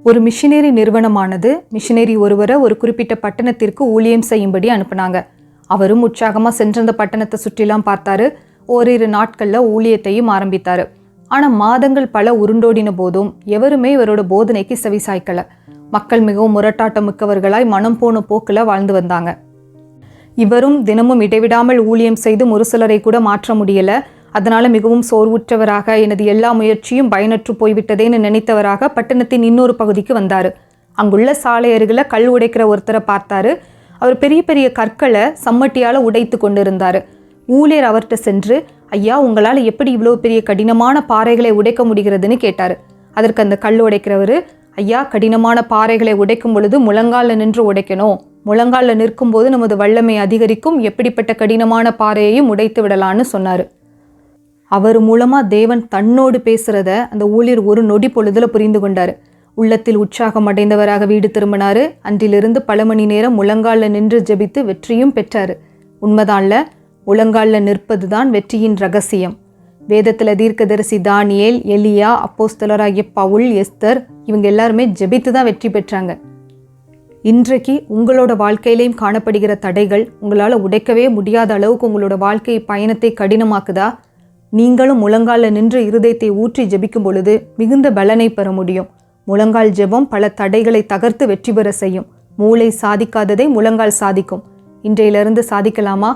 ஒரு மிஷினரி நிறுவனமானது மிஷினரி ஒருவரை ஒரு குறிப்பிட்ட பட்டணத்திற்கு ஊழியம் செய்யும்படி அனுப்புனாங்க. அவரும் உற்சாகமாக சென்ற அந்த பட்டணத்தை சுற்றிலாம் பார்த்தாரு. ஓரிரு நாட்களில் ஊழியத்தையும் ஆரம்பித்தார். ஆனால் மாதங்கள் பல உருண்டோடின போதும் எவருமே இவரோட போதனைக்கு செவி சாய்க்கல. மக்கள் மிகவும் முரட்டாட்டம் மிக்கவர்களாய் மனம் போன போக்கில் வாழ்ந்து வந்தாங்க. இவரும் தினமும் இடைவிடாமல் ஊழியம் செய்து ஒரு சிலரை கூட மாற்ற முடியலை. அதனால மிகவும் சோர்வுற்றவராக, எனது எல்லா முயற்சியும் பயனற்று போய்விட்டதேன்னு நினைத்தவராக பட்டணத்தின் இன்னொரு பகுதிக்கு வந்தார். அங்குள்ள சாலை அருகில் கல் உடைக்கிற ஒருத்தரை பார்த்தாரு. அவர் பெரிய பெரிய கற்களை சம்மட்டியால் உடைத்து கொண்டு இருந்தார். ஊழியர் அவர்கிட்ட சென்று, ஐயா, உங்களால் எப்படி இவ்வளோ பெரிய கடினமான பாறைகளை உடைக்க முடிகிறதுன்னு கேட்டார். அதற்கு அந்த கல் உடைக்கிறவர், ஐயா, கடினமான பாறைகளை உடைக்கும் பொழுது முழங்காலில் நின்று உடைக்கணும். முழங்காலில் நிற்கும்போது நமது வல்லமை அதிகரிக்கும். எப்படிப்பட்ட கடினமான பாறையையும் உடைத்து விடலான்னு சொன்னார். அவர் மூலமாக தேவன் தன்னோடு பேசுகிறத அந்த ஊழியர் ஒரு நொடி பொழுதில் புரிந்து கொண்டார். உள்ளத்தில் உற்சாகம் அடைந்தவராக வீடு திரும்பினார். அன்றிலிருந்து பல மணி நேரம் முழங்காலில் நின்று ஜெபித்து வெற்றியும் பெற்றார். உண்மைதான்ல, முழங்காலில் நிற்பது தான் வெற்றியின் ரகசியம். வேதத்தில் தீர்க்கதரிசி தானியேல், எலியா, அப்போஸ்தலராகிய பவுல், எஸ்தர் இவங்க எல்லாருமே ஜெபித்து தான் வெற்றி பெற்றாங்க. இன்றைக்கு உங்களோட வாழ்க்கையிலையும் காணப்படுகிற தடைகள் உங்களால் உடைக்கவே முடியாத அளவுக்கு உங்களோட வாழ்க்கை பயணத்தை கடினமாக்குதா? நீங்களும் முழங்காலில் நின்று இருதயத்தை ஊற்றி ஜெபிக்கும் பொழுது மிகுந்த பலனை பெற முடியும். முழங்கால் ஜெபம் பல தடைகளை தகர்த்து வெற்றி பெற செய்யும். மூளை சாதிக்காததை முழங்கால் சாதிக்கும். இன்றையிலிருந்து சாதிக்கலாமா?